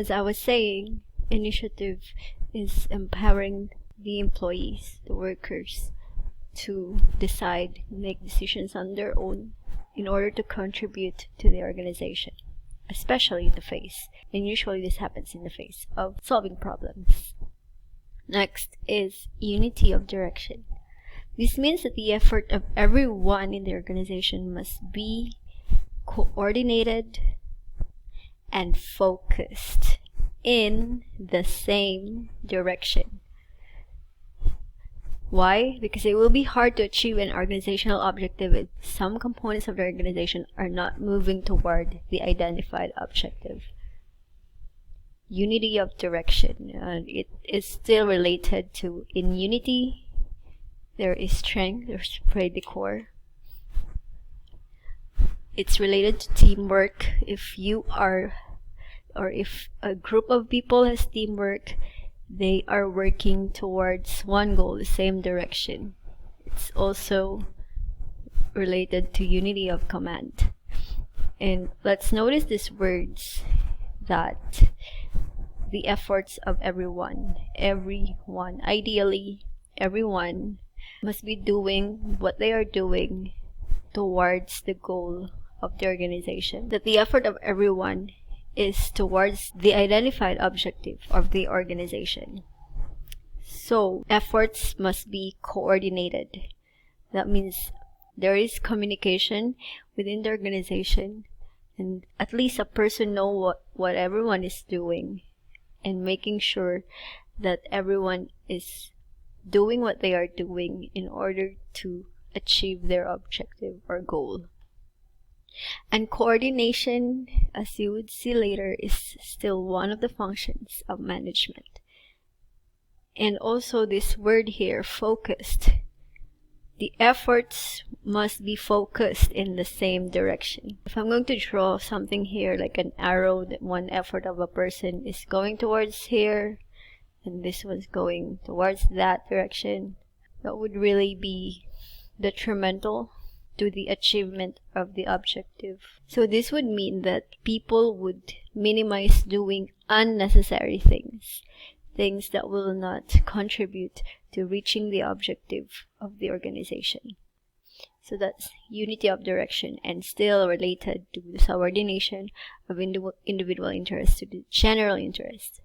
As I was saying, initiative is empowering the employees, the workers, to decide, make decisions on their own in order to contribute to the organization, especially in the face, and usually this happens in the face of solving problems. Next is unity of direction. This means that the effort of everyone in the organization must be coordinated and focused in the same direction. Why? Because it will be hard to achieve an organizational objective if some components of the organization are not moving toward the identified objective. Unity of direction. It is still related to, in unity, there is strength, there's près de corps. It's related to teamwork. If you are, or if a group of people has teamwork, they are working towards one goal, the same direction. It's also related to unity of command. And let's notice these words, that the efforts of everyone, ideally, everyone must be doing what they are doing towards the goal of the organization. That the effort of everyone is towards the identified objective of the organization. So, efforts must be coordinated. That means there is communication within the organization, and at least a person know what everyone is doing, and making sure that everyone is doing what they are doing in order to achieve their objective or goal. And coordination, as you would see later, is still one of the functions of management. And also this word here, focused. The efforts must be focused in the same direction. If I'm going to draw something here, like an arrow, that one effort of a person is going towards here, and this one's going towards that direction, that would really be detrimental to the achievement of the objective. So this would mean that people would minimize doing unnecessary things that will not contribute to reaching the objective of the organization. So that's unity of direction, and still related to the subordination of individual interest to the general interest.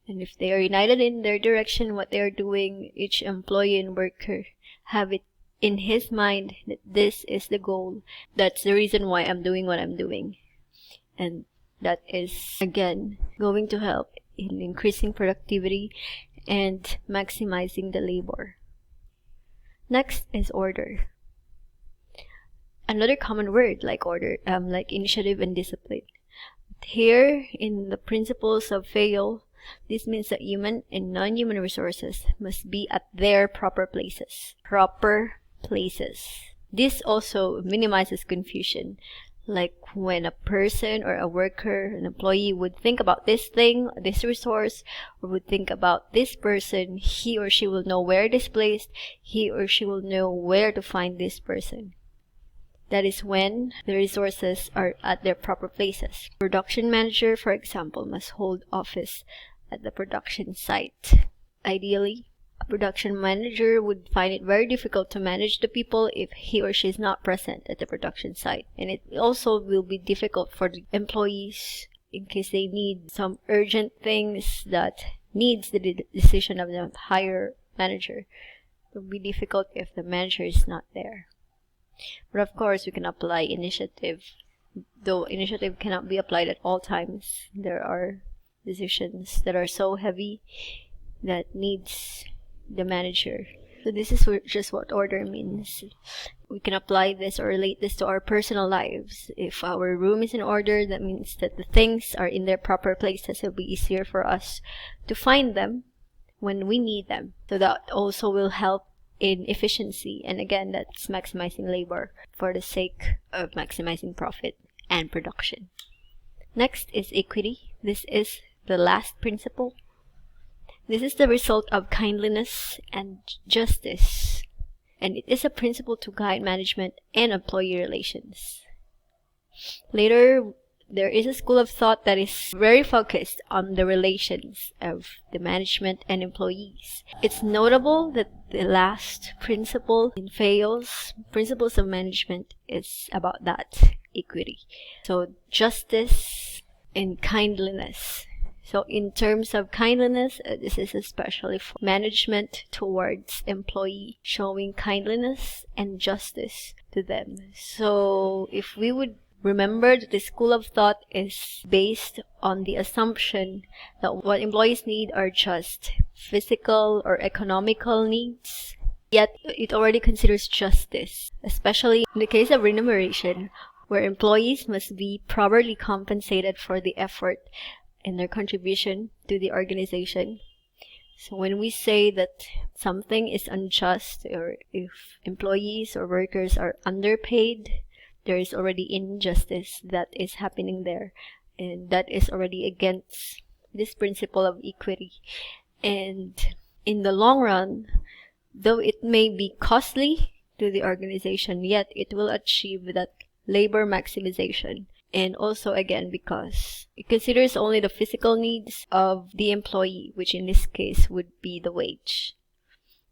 And if they are united in their direction, what they are doing, each employee and worker have it in his mind that this is the goal. That's the reason why I'm doing what I'm doing. And that is, again, going to help in increasing productivity and maximizing the labor. Next is order. Another common word like order, like initiative and discipline. Here, in the principles of Fayol, this means that human and non-human resources must be at their proper places. This also minimizes confusion. Like when a person or a worker, an employee would think about this thing, this resource, or would think about this person, he or she will know where it is placed, he or she will know where to find this person. That is when the resources are at their proper places. Production manager, for example, must hold office at the production site. Ideally, a production manager would find it very difficult to manage the people if he or she is not present at the production site. And it also will be difficult for the employees in case they need some urgent things that needs the decision of the higher manager. It will be difficult if the manager is not there. But of course, we can apply initiative. Though initiative cannot be applied at all times, there are decisions that are so heavy that needs the manager. So this is just what order means. We can apply this or relate this to our personal lives. If our room is in order, that means that the things are in their proper places. It'll be easier for us to find them when we need them. So that also will help in efficiency. And again, that's maximizing labor for the sake of maximizing profit and production. Next is equity. This is the last principle. This is the result of kindliness and justice, and it is a principle to guide management and employee relations. Later, there is a school of thought that is very focused on the relations of the management and employees. It's notable that the last principle in Fayol's Principles of Management is about that, equity. So justice and kindliness. So in terms of kindliness, this is especially for management towards employee, showing kindliness and justice to them. So if we would remember that the school of thought is based on the assumption that what employees need are just physical or economical needs, yet it already considers justice, especially in the case of remuneration, where employees must be properly compensated for the effort and their contribution to the organization. So when we say that something is unjust, or if employees or workers are underpaid, there is already injustice that is happening there, and that is already against this principle of equity. And in the long run, though it may be costly to the organization, yet it will achieve that labor maximization. And also, again, because it considers only the physical needs of the employee, which in this case would be the wage.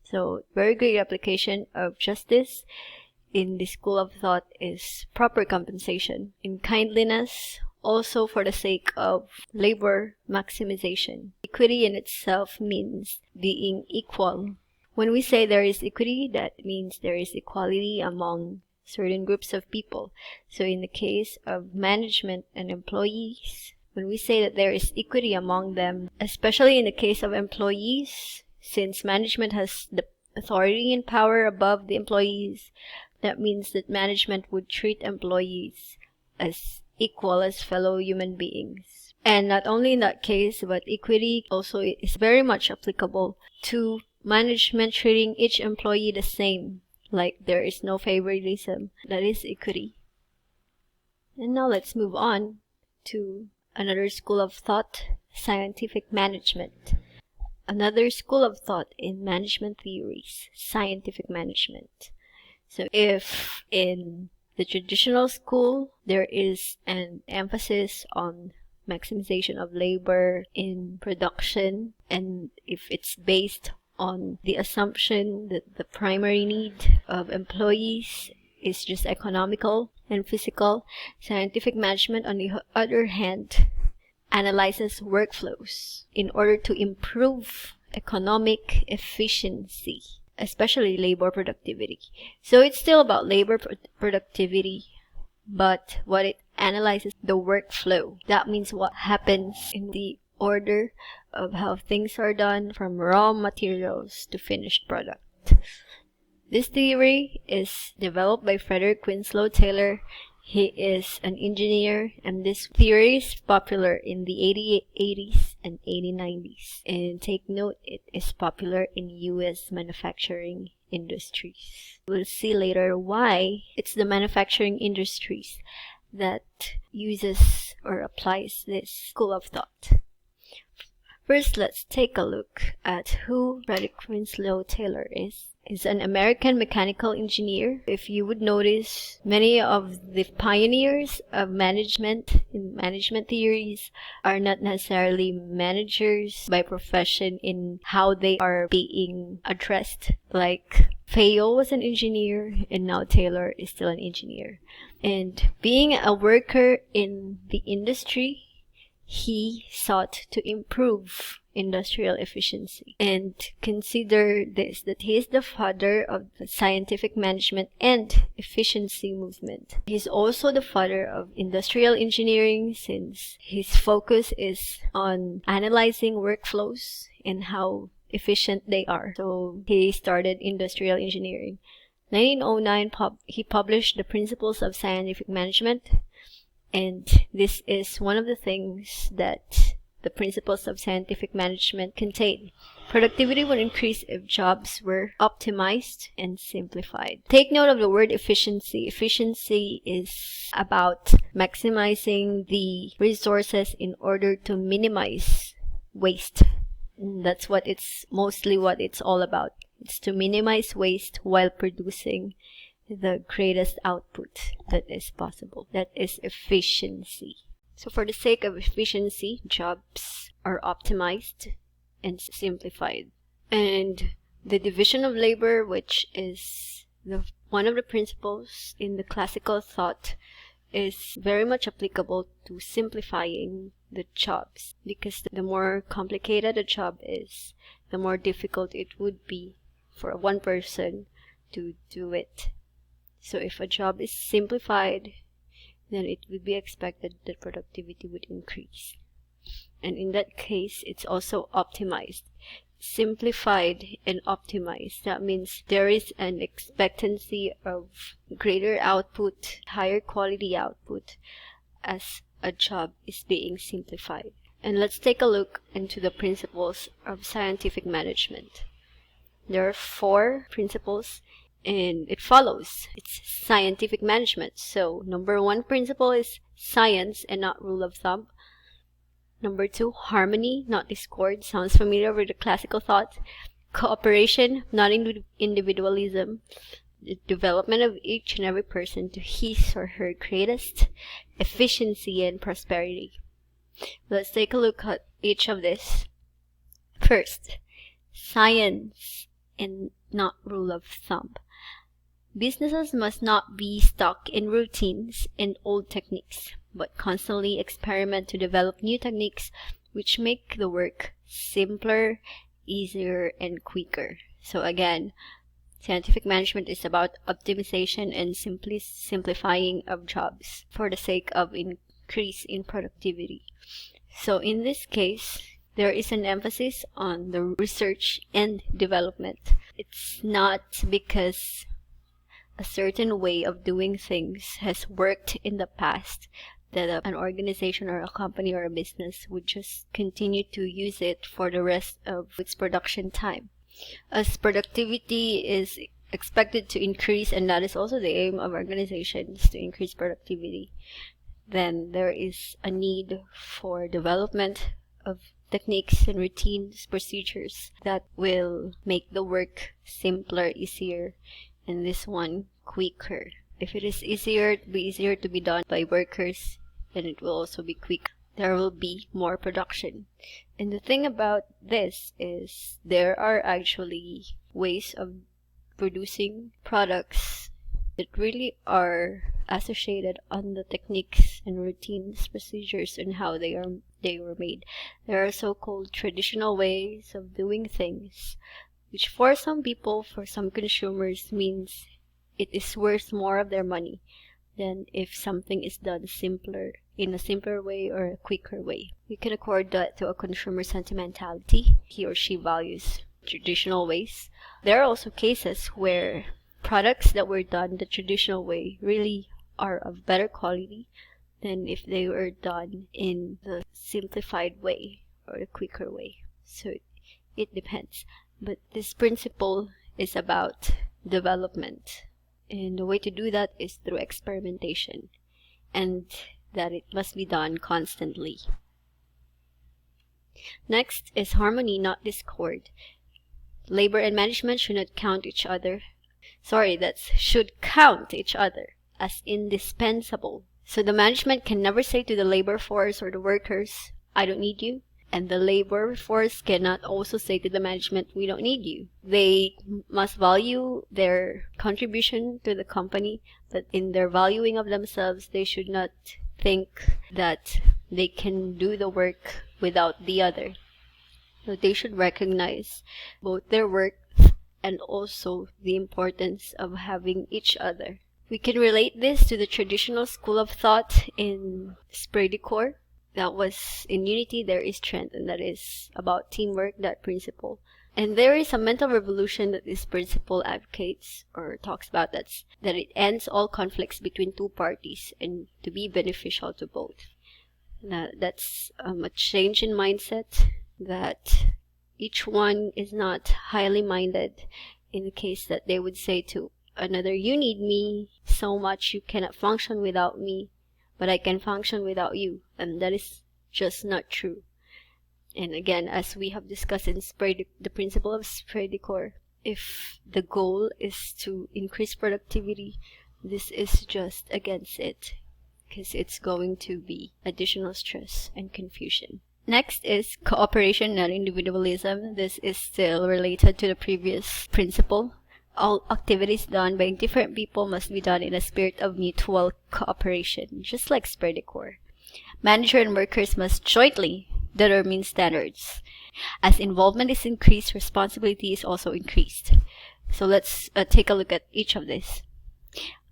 So, very great application of justice in the school of thought is proper compensation. In kindliness, also for the sake of labor maximization. Equity in itself means being equal. When we say there is equity, that means there is equality among certain groups of people. So in the case of management and employees, when we say that there is equity among them, especially in the case of employees, since management has the authority and power above the employees, that means that management would treat employees as equal as fellow human beings. And not only in that case, but equity also is very much applicable to management treating each employee the same. Like there is no favoritism. That is equity. And now let's move on to another school of thought, scientific management. Another school of thought in management theories, scientific management. So if in the traditional school there is an emphasis on maximization of labor in production, and if it's based on the assumption that the primary need of employees is just economical and physical, scientific management, on the other hand, analyzes workflows in order to improve economic efficiency, especially labor productivity. So it's still about labor productivity, but what it analyzes the workflow. That means what happens in the order of how things are done from raw materials to finished product. This theory is developed by Frederick Winslow Taylor. He is an engineer, and this theory is popular in the 80s and 90s. And take note, it is popular in US manufacturing industries. We'll see later why it's the manufacturing industries that uses or applies this school of thought. First, let's take a look at who Frederick Winslow Taylor is. He's an American mechanical engineer. If you would notice, many of the pioneers of management in management theories are not necessarily managers by profession in how they are being addressed. Like Fayol was an engineer, and now Taylor is still an engineer. And being a worker in the industry, he sought to improve industrial efficiency. And consider this, that he is the father of the scientific management and efficiency movement. He's also the father of industrial engineering, since his focus is on analyzing workflows and how efficient they are. So he started industrial engineering. 1909, he published the Principles of Scientific Management. And this is one of the things that the Principles of Scientific Management contain. Productivity would increase if jobs were optimized and simplified. Take note of the word efficiency. Efficiency is about maximizing the resources in order to minimize waste. That's what it's all about. It's to minimize waste while producing the greatest output that is possible. That is efficiency. So for the sake of efficiency, jobs are optimized and simplified. And the division of labor, which is one of the principles in the classical thought, is very much applicable to simplifying the jobs, because the more complicated a job is, the more difficult it would be for one person to do it. So if a job is simplified, then it would be expected that productivity would increase. And in that case, it's also optimized. Simplified and optimized. That means there is an expectancy of greater output, higher quality output, as a job is being simplified. And let's take a look into the principles of scientific management. There are 4 principles, and it follows. It's scientific management. So number 1 principle is science and not rule of thumb. Number 2, harmony, not discord. Sounds familiar with the classical thought. Cooperation, not individualism. The development of each and every person to his or her greatest efficiency and prosperity. Let's take a look at each of this. First, science and not rule of thumb. Businesses must not be stuck in routines and old techniques, but constantly experiment to develop new techniques which make the work simpler, easier, and quicker. So again, scientific management is about optimization and simplifying of jobs for the sake of increase in productivity. So in this case, there is an emphasis on the research and development. It's not because a certain way of doing things has worked in the past that an organization or a company or a business would just continue to use it for the rest of its production time. As productivity is expected to increase, and that is also the aim of organizations, to increase productivity, then there is a need for development of techniques and routines, procedures that will make the work simpler, easier, and this one quicker. If it is easier to be done by workers, then it will also be quick. There will be more production. And the thing about this is there are actually ways of producing products that really are associated on the techniques and routines, procedures, and how they were made. There are so-called traditional ways of doing things, which for some people, for some consumers, means it is worth more of their money than if something is done in a simpler way or a quicker way. We can accord that to a consumer sentimentality. He or she values traditional ways. There are also cases where products that were done the traditional way really are of better quality than if they were done in the simplified way or the quicker way. So it depends. But this principle is about development. And the way to do that is through experimentation, and that it must be done constantly. Next is harmony, not discord. Labor and management should not count each other. Should count each other as indispensable. So the management can never say to the labor force or the workers, I don't need you. And the labor force cannot also say to the management, we don't need you. They must value their contribution to the company, but in their valuing of themselves, they should not think that they can do the work without the other. So they should recognize both their work and also the importance of having each other. We can relate this to the traditional school of thought in Esprit de Corps. That was in unity there is strength, and that is about teamwork, that principle. And there is a mental revolution that this principle advocates or talks about, that it ends all conflicts between two parties and to be beneficial to both. Now, that's a change in mindset, that each one is not highly minded in the case that they would say to another, you need me so much you cannot function without me, but I can function without you. And that is just not true. And again, as we have discussed in the principle of Esprit de Corps, if the goal is to increase productivity, this is just against it. because it's going to be additional stress and confusion. Next is cooperation, not individualism. This is still related to the previous principle. All activities done by different people must be done in a spirit of mutual cooperation, just like Sperdicor. Manager and workers must jointly determine standards. As involvement is increased, responsibility is also increased. So let's take a look at each of this.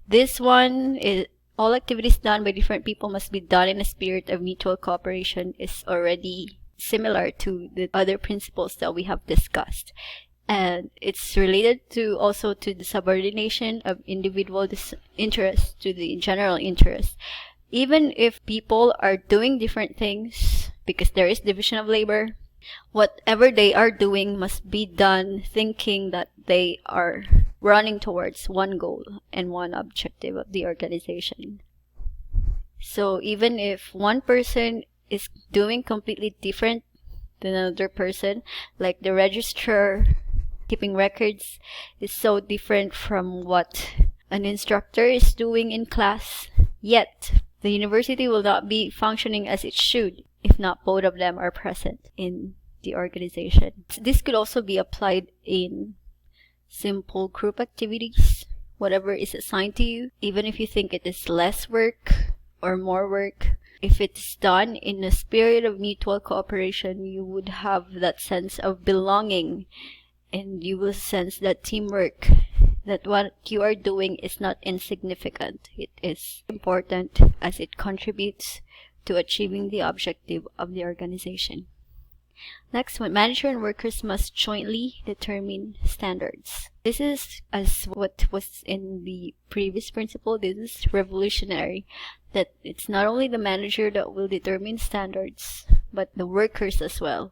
This one is all activities done by different people must be done in a spirit of mutual cooperation is already similar to the other principles that we have discussed. And it's related to also to the subordination of individual interest to the general interest. Even if people are doing different things, because there is division of labor, whatever they are doing must be done thinking that they are running towards one goal and one objective of the organization. So even if one person is doing completely different than another person, like the registrar keeping records is so different from what an instructor is doing in class, yet the university will not be functioning as it should if not both of them are present in the organization. This could also be applied in simple group activities, whatever is assigned to you, even if you think it is less work or more work. If it's done in a spirit of mutual cooperation, you would have that sense of belonging, and you will sense that teamwork, that what you are doing is not insignificant. It is important as it contributes to achieving the objective of the organization. Next one, manager and workers must jointly determine standards. This is, as what was in the previous principle, this is revolutionary. That it's not only the manager that will determine standards, but the workers as well.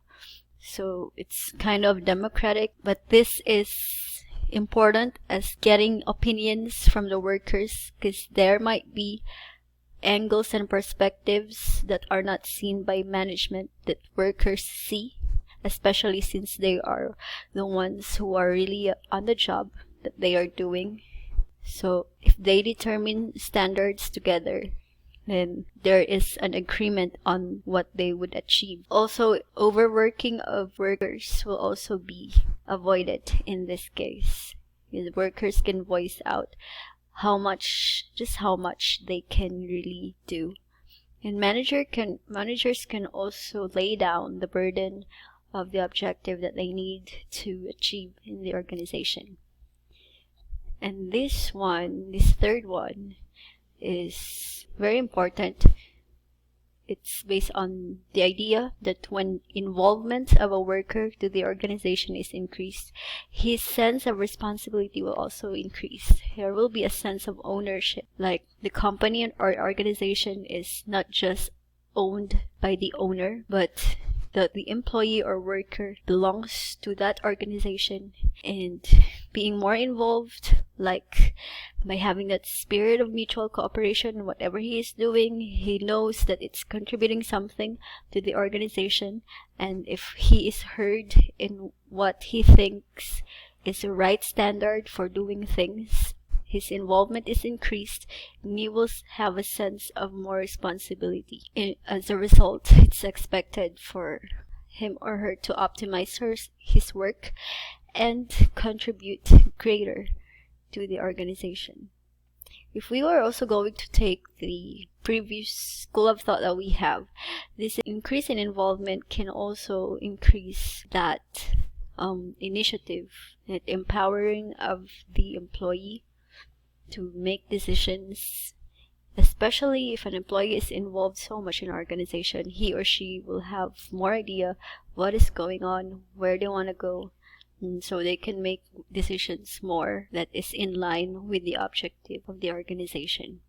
So it's kind of democratic, but this is important as getting opinions from the workers, because there might be angles and perspectives that are not seen by management that workers see, especially since they are the ones who are really on the job that they are doing. So if they determine standards together, then there is an agreement on what they would achieve. Also, overworking of workers will also be avoided in this case. The workers can voice out just how much they can really do. And managers can also lay down the burden of the objective that they need to achieve in the organization. And this third one, is very important. It's based on the idea that when involvement of a worker to the organization is increased, his sense of responsibility will also increase. There will be a sense of ownership, like the company or organization is not just owned by the owner, but the employee or worker belongs to that organization, and being more involved, like by having that spirit of mutual cooperation, whatever he is doing, he knows that it's contributing something to the organization, and if he is heard in what he thinks is the right standard for doing things, his involvement is increased, and he will have a sense of more responsibility. And as a result, it's expected for him or her to optimize his work and contribute greater to the organization. If we were also going to take the previous school of thought that we have, this increase in involvement can also increase that initiative, that empowering of the employee to make decisions. Especially if an employee is involved so much in an organization, he or she will have more idea what is going on, where they want to go, and so they can make decisions more that is in line with the objective of the organization.